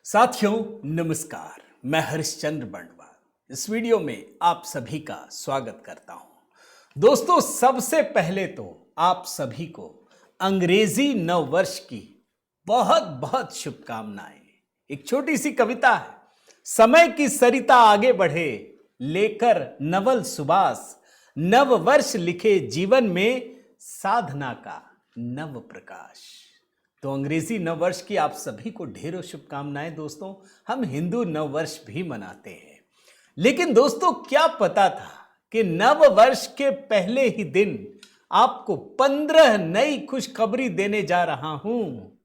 साथियों नमस्कार, मैं हरिश्चंद्र बंडवाल इस वीडियो में आप सभी का स्वागत करता हूं। दोस्तों, सबसे पहले तो आप सभी को अंग्रेजी नव वर्ष की बहुत बहुत शुभकामनाएं। एक छोटी सी कविता है। समय की सरिता आगे बढ़े लेकर नवल सुबास, नव वर्ष लिखे जीवन में साधना का नव प्रकाश। तो अंग्रेजी नव वर्ष की आप सभी को ढेरों शुभकामनाएं। दोस्तों, हम हिंदू नव वर्ष भी मनाते हैं, लेकिन दोस्तों क्या पता था कि नव वर्ष के पहले ही दिन आपको 15 नई खुशखबरी देने जा रहा हूं।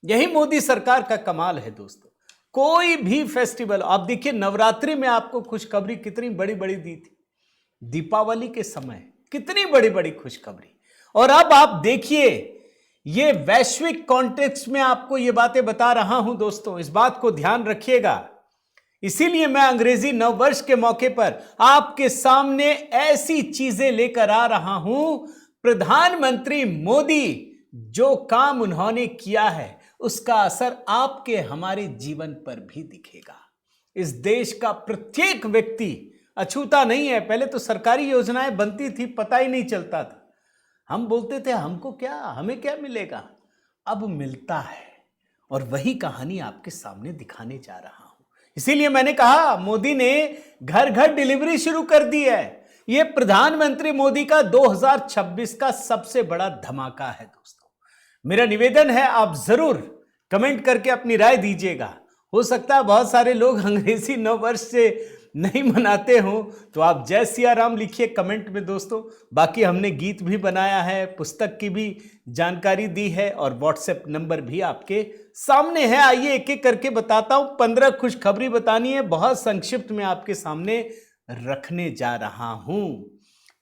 यही मोदी सरकार का कमाल है दोस्तों। कोई भी फेस्टिवल, आप देखिए नवरात्रि में आपको खुशखबरी कितनी बड़ी बड़ी दी थी, दीपावली के समय कितनी बड़ी बड़ी खुशखबरी, और अब आप देखिए ये वैश्विक कॉन्टेक्स्ट में आपको ये बातें बता रहा हूं। दोस्तों, इस बात को ध्यान रखिएगा। इसीलिए मैं अंग्रेजी नव वर्ष के मौके पर आपके सामने ऐसी चीजें लेकर आ रहा हूं। प्रधानमंत्री मोदी, जो काम उन्होंने किया है उसका असर आपके हमारे जीवन पर भी दिखेगा। इस देश का प्रत्येक व्यक्ति अछूता नहीं है। पहले तो सरकारी योजनाएं बनती थी, पता ही नहीं चलता था। हम बोलते थे हमको क्या, हमें क्या मिलेगा, अब मिलता है। और वही कहानी आपके सामने दिखाने जा रहा हूं। इसीलिए मैंने कहा मोदी ने घर घर डिलीवरी शुरू कर दी है। यह प्रधानमंत्री मोदी का 2026 का सबसे बड़ा धमाका है। दोस्तों, मेरा निवेदन है आप जरूर कमेंट करके अपनी राय दीजिएगा। हो सकता है बहुत सारे लोग अंग्रेजी नव वर्ष से नहीं मनाते हो, तो आप जय सिया राम लिखिए कमेंट में दोस्तों। बाकी हमने गीत भी बनाया है, पुस्तक की भी जानकारी दी है और व्हाट्सएप नंबर भी आपके सामने है। आइए एक एक करके बताता हूं। 15 खुशखबरी बतानी है, बहुत संक्षिप्त में आपके सामने रखने जा रहा हूं।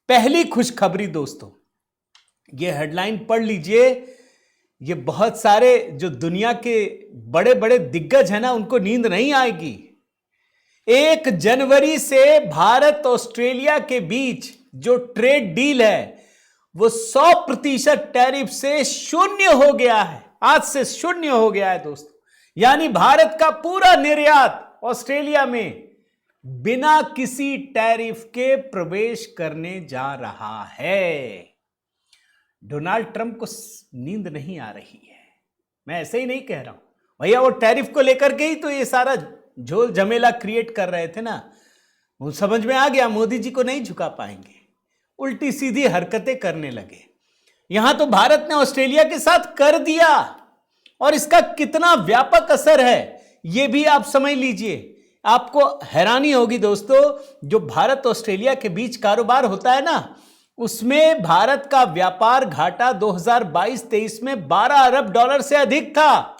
पहली खुशखबरी दोस्तों, ये हेडलाइन पढ़ लीजिए। ये बहुत सारे जो दुनिया के बड़े बड़े दिग्गज हैं ना, उनको नींद नहीं आएगी। 1 जनवरी से भारत ऑस्ट्रेलिया के बीच जो ट्रेड डील है वो 100% टैरिफ से शून्य हो गया है। आज से शून्य हो गया है दोस्तों। यानी भारत का पूरा निर्यात ऑस्ट्रेलिया में बिना किसी टैरिफ के प्रवेश करने जा रहा है। डोनाल्ड ट्रंप को नींद नहीं आ रही है, मैं ऐसे ही नहीं कह रहा हूं भैया। वो टैरिफ को लेकर के ही तो ये सारा झोल झमेला क्रिएट कर रहे थे ना। वो समझ में आ गया मोदी जी को नहीं झुका पाएंगे, उल्टी सीधी हरकतें करने लगे। यहां तो भारत ने ऑस्ट्रेलिया के साथ कर दिया, और इसका कितना व्यापक असर है यह भी आप समझ लीजिए। आपको हैरानी होगी दोस्तों, जो भारत ऑस्ट्रेलिया के बीच कारोबार होता है ना, उसमें भारत का व्यापार घाटा 2022-23 में $12 अरब से अधिक था।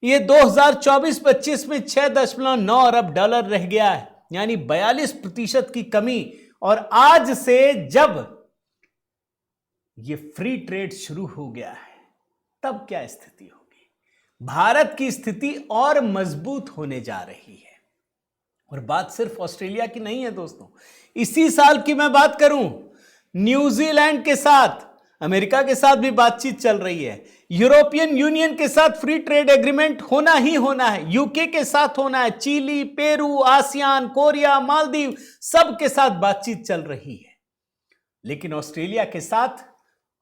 ये 2024-25 में $6.9 अरब रह गया है, यानी 42% की कमी। और आज से जब ये फ्री ट्रेड शुरू हो गया है, तब क्या स्थिति होगी? भारत की स्थिति और मजबूत होने जा रही है। और बात सिर्फ ऑस्ट्रेलिया की नहीं है दोस्तों। इसी साल की मैं बात करूं, न्यूजीलैंड के साथ, अमेरिका के साथ भी बातचीत चल रही है। यूरोपियन यूनियन के साथ फ्री ट्रेड एग्रीमेंट होना ही होना है। यूके के साथ होना है। Chile, Peru, ASEAN, Korea, Maldives, सब के साथ बातचीत चल रही है। लेकिन ऑस्ट्रेलिया के साथ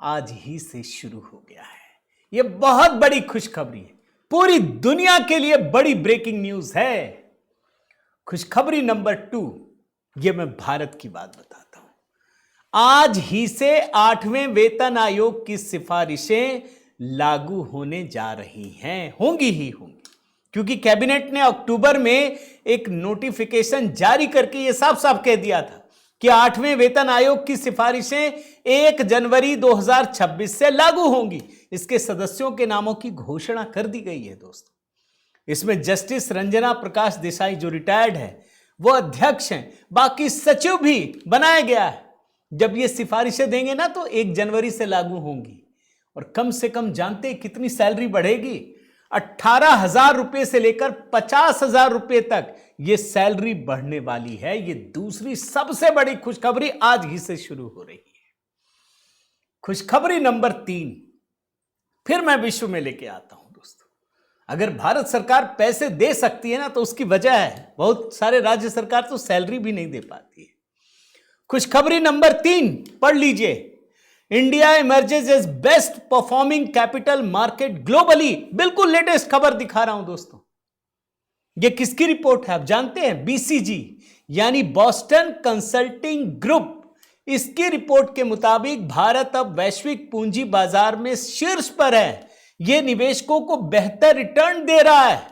आज ही से शुरू हो गया है। यह बहुत बड़ी खुशखबरी है, पूरी दुनिया के लिए बड़ी ब्रेकिंग न्यूज है। खुशखबरी नंबर 2, यह मैं भारत की बात बताता हूं। आज ही से 8वें वेतन आयोग की सिफारिशें लागू होने जा रही हैं, होंगी ही होंगी, क्योंकि कैबिनेट ने अक्टूबर में एक नोटिफिकेशन जारी करके यह साफ साफ कह दिया था कि 8वें वेतन आयोग की सिफारिशें 1 जनवरी 2026 से लागू होंगी। इसके सदस्यों के नामों की घोषणा कर दी गई है दोस्तों। इसमें जस्टिस रंजना प्रकाश देसाई जो रिटायर्ड है वो अध्यक्ष हैं, बाकी सचिव भी बनाया गया है। जब ये सिफारिशें देंगे ना तो 1 जनवरी से लागू होंगी। और कम से कम जानते हैं कितनी सैलरी बढ़ेगी? 18,000 रुपए से लेकर 50,000 रुपए तक ये सैलरी बढ़ने वाली है। ये दूसरी सबसे बड़ी खुशखबरी आज ही से शुरू हो रही है। खुशखबरी नंबर 3 फिर मैं विश्व में लेके आता हूं दोस्तों। अगर भारत सरकार पैसे दे सकती है ना तो उसकी वजह है, बहुत सारे राज्य सरकार तो सैलरी भी नहीं दे पाती है। खुशखबरी नंबर 3 पढ़ लीजिए। India emerges as best performing capital market globally. बिल्कुल लेटेस्ट खबर दिखा रहा हूं दोस्तों। ये किसकी रिपोर्ट है आप जानते हैं? बीसीजी यानी बॉस्टन कंसल्टिंग ग्रुप, इसकी रिपोर्ट के मुताबिक भारत अब वैश्विक पूंजी बाजार में शीर्ष पर है। यह निवेशकों को बेहतर रिटर्न दे रहा है।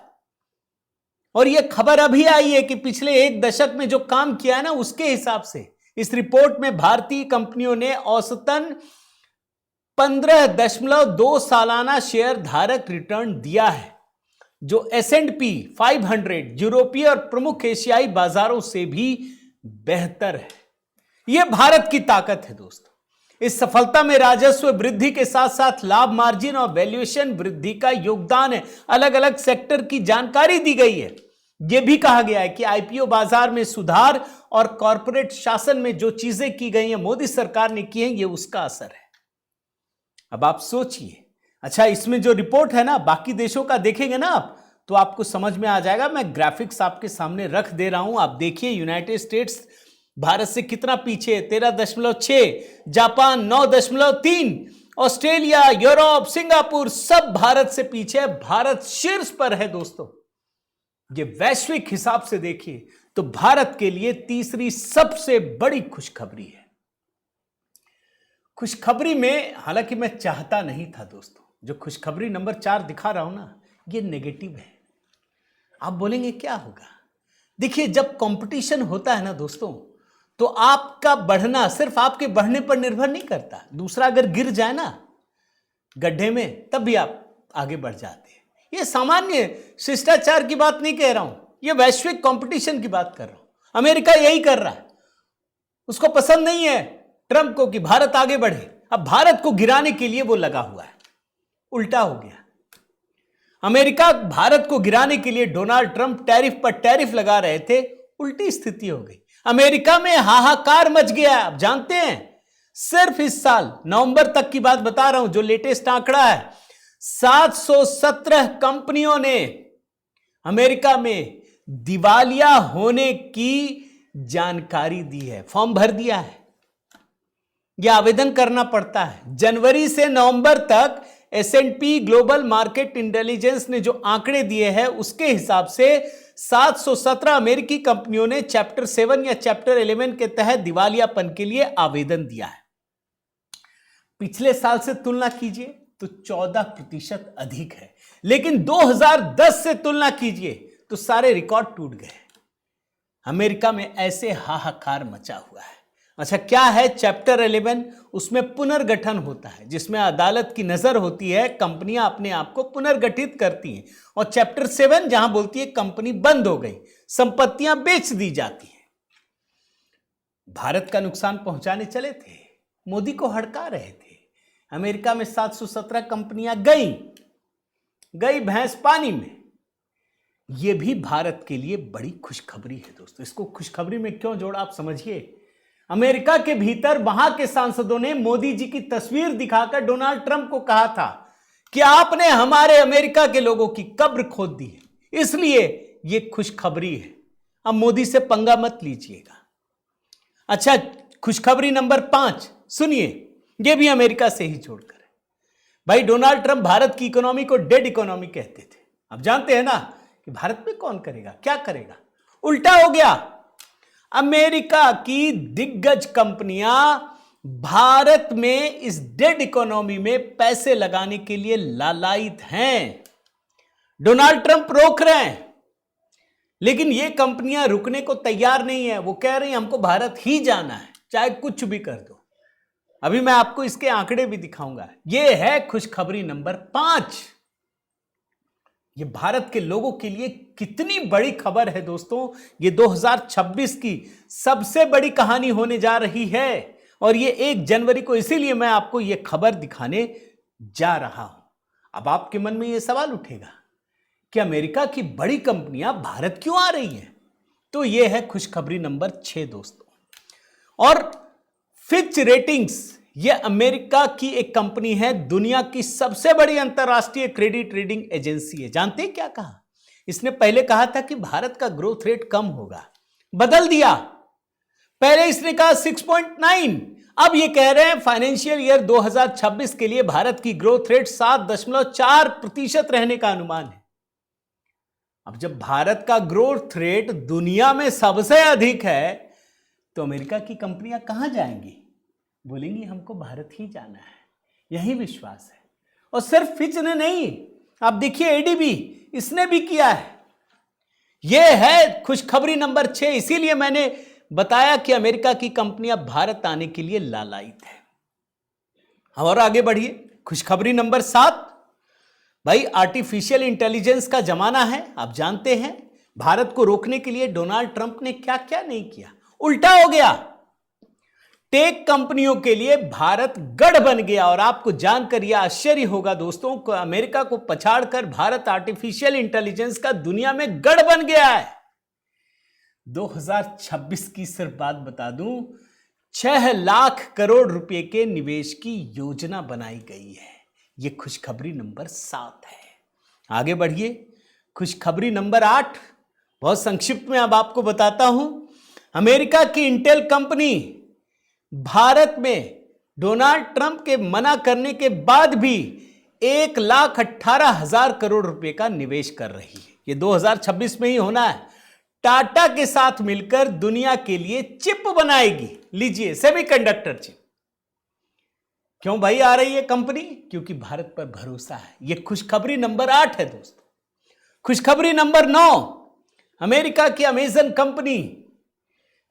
और यह खबर अभी आई है कि पिछले एक दशक में जो काम किया है ना, उसके हिसाब से इस रिपोर्ट में भारतीय कंपनियों ने औसतन 15.2 सालाना शेयर धारक रिटर्न दिया है, जो S&P 500 यूरोपीय और प्रमुख एशियाई बाजारों से भी बेहतर है। यह भारत की ताकत है दोस्तों। इस सफलता में राजस्व वृद्धि के साथ साथ लाभ मार्जिन और वैल्यूएशन वृद्धि का योगदान है। अलग अलग सेक्टर की जानकारी दी गई है। यह भी कहा गया है कि आईपीओ बाजार में सुधार और कॉरपोरेट शासन में जो चीजें की गई हैं, मोदी सरकार ने की हैं, यह उसका असर है। अब आप सोचिए, अच्छा इसमें जो रिपोर्ट है ना, बाकी देशों का देखेंगे ना आप, तो आपको समझ में आ जाएगा। मैं ग्राफिक्स आपके सामने रख दे रहा हूं, आप देखिए। यूनाइटेड स्टेट्स भारत से कितना पीछे, 13.6, जापान 9.3, ऑस्ट्रेलिया, यूरोप, सिंगापुर सब भारत से पीछे। भारत शीर्ष पर है दोस्तों। ये वैश्विक हिसाब से देखिए तो भारत के लिए तीसरी सबसे बड़ी खुशखबरी है। खुशखबरी में हालांकि मैं चाहता नहीं था दोस्तों, जो खुशखबरी नंबर 4 दिखा रहा हूं ना, ये नेगेटिव है। आप बोलेंगे क्या होगा? देखिए, जब कंपटीशन होता है ना दोस्तों, तो आपका बढ़ना सिर्फ आपके बढ़ने पर निर्भर नहीं करता। दूसरा अगर गिर जाए ना गड्ढे में, तब भी आप आगे बढ़ जाते हैं। ये सामान्य शिष्टाचार की बात नहीं कह रहा हूं, ये वैश्विक कंपटीशन की बात कर रहा हूं। अमेरिका यही कर रहा है। उसको पसंद नहीं है ट्रंप को कि भारत आगे बढ़े। अब भारत को गिराने के लिए वो लगा हुआ है। उल्टा हो गया। अमेरिका भारत को गिराने के लिए डोनाल्ड ट्रंप टैरिफ पर टैरिफ लगा रहे थे, उल्टी स्थिति हो गई। अमेरिका में हाहाकार मच गया। आप जानते हैं, सिर्फ इस साल नवंबर तक की बात बता रहा हूं, जो लेटेस्ट आंकड़ा है, 717 कंपनियों ने अमेरिका में दिवालिया होने की जानकारी दी है, फॉर्म भर दिया है। यह आवेदन करना पड़ता है। जनवरी से नवंबर तक S&P ग्लोबल मार्केट इंटेलिजेंस ने जो आंकड़े दिए हैं, उसके हिसाब से 717 अमेरिकी कंपनियों ने चैप्टर 7 या चैप्टर 11 के तहत दिवालियापन के लिए आवेदन दिया है। पिछले साल से तुलना कीजिए तो 14% अधिक है, लेकिन 2010 से तुलना कीजिए तो सारे रिकॉर्ड टूट गए। अमेरिका में ऐसे हाहाकार मचा हुआ है। अच्छा, क्या है चैप्टर 11? उसमें पुनर्गठन होता है, जिसमें अदालत की नजर होती है, कंपनियां अपने आप को पुनर्गठित करती हैं। और चैप्टर 7 जहां बोलती है कंपनी बंद हो गई, संपत्तियां बेच दी जाती हैं। भारत का नुकसान पहुंचाने चले थे, मोदी को हड़का रहे थे। अमेरिका में 717 कंपनियां गई भैंस पानी में। यह भी भारत के लिए बड़ी खुशखबरी है दोस्तों। इसको खुशखबरी में क्यों जोड़ा आप समझिए। अमेरिका के भीतर वहां के सांसदों ने मोदी जी की तस्वीर दिखाकर डोनाल्ड ट्रंप को कहा था कि आपने हमारे अमेरिका के लोगों की कब्र खोद दी है, इसलिए यह खुशखबरी है। अब मोदी से पंगा मत लीजिएगा। अच्छा, खुशखबरी नंबर 5 सुनिए, यह भी अमेरिका से ही जोड़कर है। भाई, डोनाल्ड ट्रंप भारत की इकोनॉमी को डेड इकोनॉमी कहते थे। अब जानते हैं ना कि भारत में कौन करेगा, क्या करेगा? उल्टा हो गया। अमेरिका की दिग्गज कंपनियां भारत में इस डेड इकोनॉमी में पैसे लगाने के लिए लालायित हैं। डोनाल्ड ट्रंप रोक रहे हैं, लेकिन ये कंपनियां रुकने को तैयार नहीं है। वो कह रही हैं हमको भारत ही जाना है, चाहे कुछ भी कर दो। अभी मैं आपको इसके आंकड़े भी दिखाऊंगा। ये है खुशखबरी नंबर 5। ये भारत के लोगों के लिए कितनी बड़ी खबर है दोस्तों। ये 2026 की सबसे बड़ी कहानी होने जा रही है, और ये 1 जनवरी को, इसीलिए मैं आपको ये खबर दिखाने जा रहा हूं। अब आपके मन में ये सवाल उठेगा कि अमेरिका की बड़ी कंपनियां भारत क्यों आ रही हैं? तो ये है खुशखबरी नंबर 6 दोस्तों। और फिच रेटिंग्स ये अमेरिका की एक कंपनी है, दुनिया की सबसे बड़ी अंतरराष्ट्रीय क्रेडिट रेटिंग एजेंसी है। जानते हैं क्या कहा इसने? पहले कहा था कि भारत का ग्रोथ रेट कम होगा, बदल दिया। पहले इसने कहा 6.9, अब ये कह रहे हैं फाइनेंशियल ईयर 2026 के लिए भारत की ग्रोथ रेट 7.4% रहने का अनुमान है। अब जब भारत का ग्रोथ रेट दुनिया में सबसे अधिक है तो अमेरिका की कंपनियां कहां जाएंगी? बोलेंगी हमको भारत ही जाना है, यही विश्वास है। और सिर्फ फिच ने नहीं, आप देखिए एडीबी, इसने भी किया है। यह है खुशखबरी नंबर 6। इसीलिए मैंने बताया कि अमेरिका की कंपनियां भारत आने के लिए लालायित है। और आगे बढ़िए, खुशखबरी नंबर 7। भाई आर्टिफिशियल इंटेलिजेंस का जमाना है, आप जानते हैं। भारत को रोकने के लिए डोनाल्ड ट्रंप ने क्या क्या नहीं किया, उल्टा हो गया। टेक कंपनियों के लिए भारत गढ़ बन गया। और आपको जानकर यह आश्चर्य होगा दोस्तों को, अमेरिका को पछाड़कर भारत आर्टिफिशियल इंटेलिजेंस का दुनिया में गढ़ बन गया है। 2026 की सिर्फ बात बता दूं, 6 लाख करोड़ रुपए के निवेश की योजना बनाई गई है। यह खुशखबरी नंबर 7 है। आगे बढ़िए, खुशखबरी नंबर 8, बहुत संक्षिप्त में अब आपको बताता हूं। अमेरिका की इंटेल कंपनी भारत में डोनाल्ड ट्रंप के मना करने के बाद भी 1,18,000 करोड़ रुपए का निवेश कर रही है। यह 2026 में ही होना है। टाटा के साथ मिलकर दुनिया के लिए चिप बनाएगी। लीजिए, सेमीकंडक्टर चिप। क्यों भाई आ रही है कंपनी? क्योंकि भारत पर भरोसा है। यह खुशखबरी नंबर 8 है दोस्तों। खुशखबरी नंबर 9, अमेरिका की अमेजन कंपनी,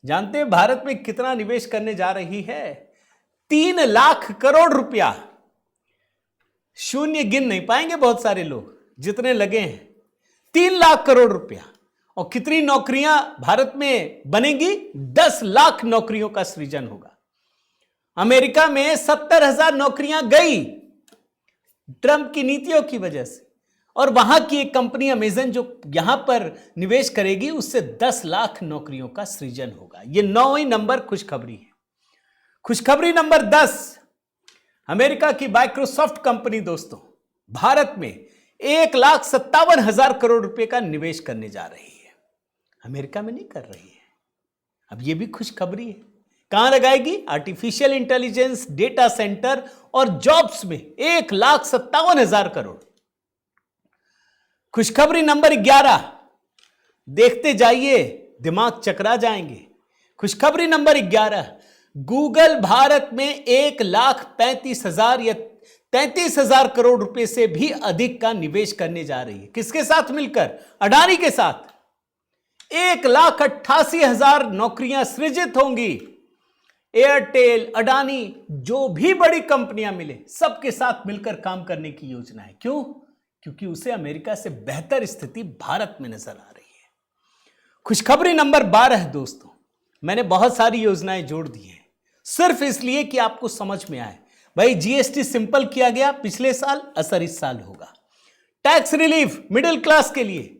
जानते हैं भारत में कितना निवेश करने जा रही है? 3 लाख करोड़ रुपया। शून्य गिन नहीं पाएंगे बहुत सारे लोग, जितने लगे हैं। 3 लाख करोड़ रुपया। और कितनी नौकरियां भारत में बनेंगी? 10 लाख नौकरियों का सृजन होगा। अमेरिका में 70,000 नौकरियां गई ट्रंप की नीतियों की वजह से। और वहां की एक कंपनी अमेजन जो यहां पर निवेश करेगी, उससे 10 लाख नौकरियों का सृजन होगा। यह 9वीं नंबर खुशखबरी है। खुशखबरी नंबर 10, अमेरिका की माइक्रोसॉफ्ट कंपनी दोस्तों भारत में 1,57,000 करोड़ रुपए का निवेश करने जा रही है। अमेरिका में नहीं कर रही है। अब यह भी खुशखबरी है। कहां लगाएगी? आर्टिफिशियल इंटेलिजेंस, डेटा सेंटर और जॉब्स में 1,57,000 करोड़। खुशखबरी नंबर 11, देखते जाइए, दिमाग चकरा जाएंगे। खुशखबरी नंबर 11, गूगल भारत में 1,35,000 या 33,000 करोड़ रुपए से भी अधिक का निवेश करने जा रही है। किसके साथ मिलकर? अडानी के साथ। 1,88,000 नौकरियां सृजित होंगी। एयरटेल, अडानी, जो भी बड़ी कंपनियां मिले, सबके साथ मिलकर काम करने की योजना है। क्यों? क्योंकि उसे अमेरिका से बेहतर स्थिति भारत में नजर आ रही है। खुशखबरी नंबर 12 दोस्तों, मैंने बहुत सारी योजनाएं जोड़ दी हैं सिर्फ इसलिए कि आपको समझ में आए। भाई जीएसटी सिंपल किया गया पिछले साल, असर इस साल होगा। टैक्स रिलीफ मिडिल क्लास के लिए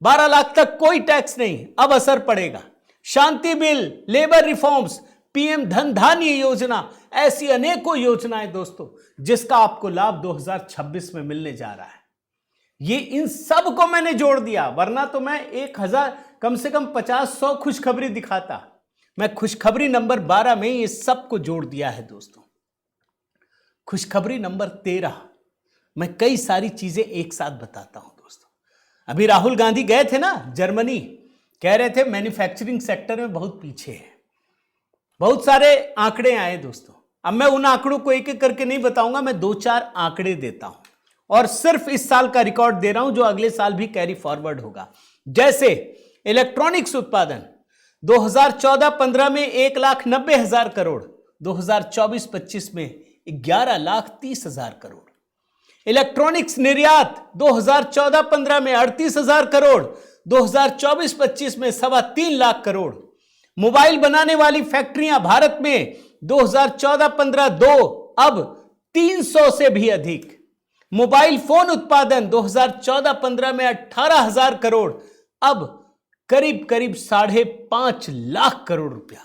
12 लाख तक कोई टैक्स नहीं, अब असर पड़ेगा। शांति बिल, लेबर रिफॉर्म्स, पीएम धन धान्य योजना, ऐसी अनेकों योजनाएं दोस्तों जिसका आपको लाभ 2026 में मिलने जा रहा है। ये इन सब को मैंने जोड़ दिया, वरना तो मैं 1000 कम से कम 50-100 खुशखबरी दिखाता। मैं खुशखबरी नंबर 12 में ये सब को जोड़ दिया है दोस्तों। खुशखबरी नंबर 13, मैं कई सारी चीजें एक साथ बताता हूं दोस्तों। अभी राहुल गांधी गए थे ना जर्मनी, कह रहे थे मैन्युफैक्चरिंग सेक्टर में बहुत पीछे है। बहुत सारे आंकड़े आए दोस्तों। अब मैं उन आंकड़ों को एक एक करके नहीं बताऊंगा, मैं 2-4 आंकड़े देता हूं और सिर्फ इस साल का रिकॉर्ड दे रहा हूं जो अगले साल भी कैरी फॉरवर्ड होगा। जैसे इलेक्ट्रॉनिक्स उत्पादन 2014-15 में 1,90,000 करोड़, 2024-25 में 11,30,000 करोड़। इलेक्ट्रॉनिक्स निर्यात 2014-15 में 38,000 करोड़, 2024-25 में 3.25 लाख करोड़। मोबाइल बनाने वाली फैक्ट्रियां भारत में 2014-15 2, अब 300 से भी अधिक। मोबाइल फोन उत्पादन 2014-15 में 18,000 करोड़, अब करीब करीब 5.5 लाख करोड़ रुपया।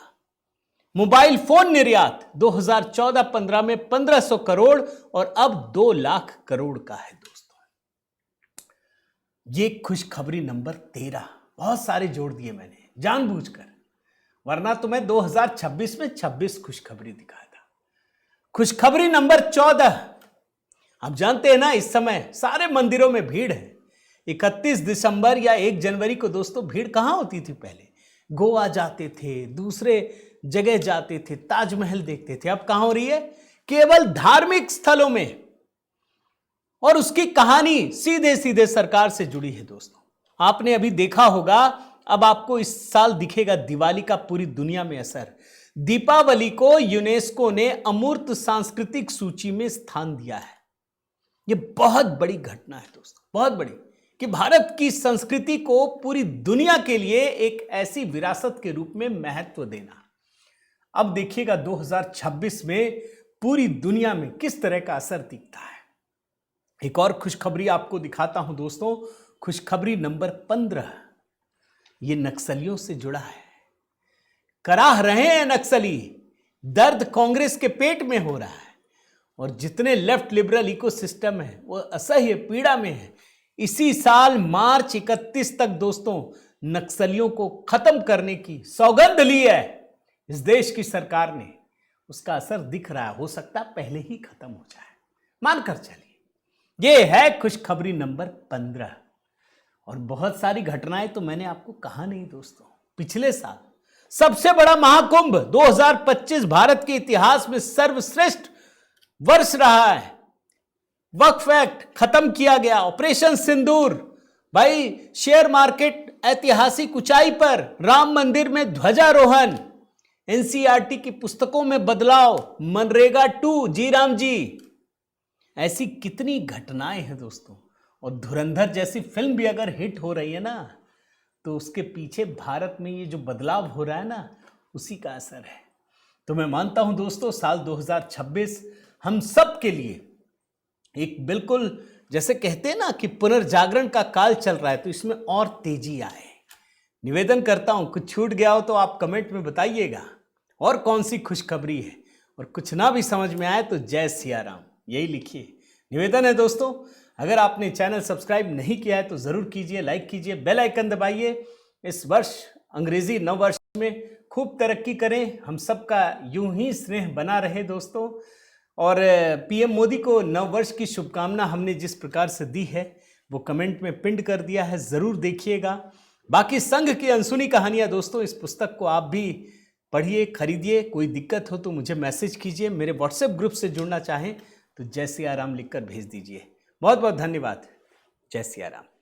मोबाइल फोन निर्यात 2014-15 में 1500 करोड़ और अब 2 लाख करोड़ का है दोस्तों। ये खुशखबरी नंबर 13, बहुत सारे जोड़ दिए मैंने जानबूझकर, वरना तो मैं 2026 में 26 खुशखबरी दिखाया था। खुशखबरी नंबर 14, आप जानते हैं ना इस समय सारे मंदिरों में भीड़ है। 31 दिसंबर या 1 जनवरी को दोस्तों भीड़ कहां होती थी? पहले गोवा जाते थे, दूसरे जगह जाते थे, ताजमहल देखते थे। अब कहां हो रही है? केवल धार्मिक स्थलों में। और उसकी कहानी सीधे सीधे सरकार से जुड़ी है दोस्तों। आपने अभी देखा होगा, अब आपको इस साल दिखेगा दिवाली का पूरी दुनिया में असर। दीपावली को यूनेस्को ने अमूर्त सांस्कृतिक सूची में स्थान दिया है। यह बहुत बड़ी घटना है दोस्तों, बहुत बड़ी, कि भारत की संस्कृति को पूरी दुनिया के लिए एक ऐसी विरासत के रूप में महत्व देना। अब देखिएगा 2026 में पूरी दुनिया में किस तरह का असर दिखता है। एक और खुशखबरी आपको दिखाता हूं दोस्तों, खुशखबरी नंबर 15, ये नक्सलियों से जुड़ा है। कराह रहे हैं नक्सली, दर्द कांग्रेस के पेट में हो रहा है और जितने लेफ्ट लिबरल इकोसिस्टम है वो असह्य पीड़ा में है। इसी साल मार्च 31 तक दोस्तों नक्सलियों को खत्म करने की सौगंध ली है इस देश की सरकार ने। उसका असर दिख रहा है, हो सकता है पहले ही खत्म हो जाए, मानकर चलिए। ये है खुशखबरी नंबर 15। और बहुत सारी घटनाएं तो मैंने आपको कहा नहीं दोस्तों। पिछले साल सबसे बड़ा महाकुंभ 2025 भारत के इतिहास में सर्वश्रेष्ठ वर्ष रहा है। वक्फ एक्ट खत्म किया गया, ऑपरेशन सिंदूर, भाई शेयर मार्केट ऐतिहासिक ऊंचाई पर, राम मंदिर में ध्वजारोहण, एनसीईआरटी की पुस्तकों में बदलाव, मनरेगा 2, जी राम जी। ऐसी कितनी घटनाएं हैं दोस्तों। और धुरंधर जैसी फिल्म भी अगर हिट हो रही है ना, तो उसके पीछे भारत में ये जो बदलाव हो रहा है ना, उसी का असर है। तो मैं मानता हूं दोस्तों साल 2026 हम सब के लिए एक बिल्कुल, जैसे कहते हैं ना कि पुनर्जागरण का काल चल रहा है, तो इसमें और तेजी आए। निवेदन करता हूं, कुछ छूट गया हो तो आप कमेंट में बताइएगा और कौन सी खुशखबरी है। और कुछ ना भी समझ में आए तो जय सिया राम यही लिखिए। निवेदन है दोस्तों, अगर आपने चैनल सब्सक्राइब नहीं किया है तो जरूर कीजिए, लाइक कीजिए, बेल आइकन दबाइए। इस वर्ष अंग्रेजी नव वर्ष में खूब तरक्की करें, हम सबका यूं ही स्नेह बना रहे दोस्तों। और पीएम मोदी को नव वर्ष की शुभकामना हमने जिस प्रकार से दी है वो कमेंट में पिन कर दिया है, जरूर देखिएगा। बाकी संघ की अनसुनी कहानियां दोस्तों, इस पुस्तक को आप भी पढ़िए, खरीदिए। कोई दिक्कत हो तो मुझे मैसेज कीजिए। मेरे व्हाट्सएप ग्रुप से जुड़ना चाहें तो जय सिया राम लिखकर भेज दीजिए। बहुत बहुत धन्यवाद। जय सिया राम।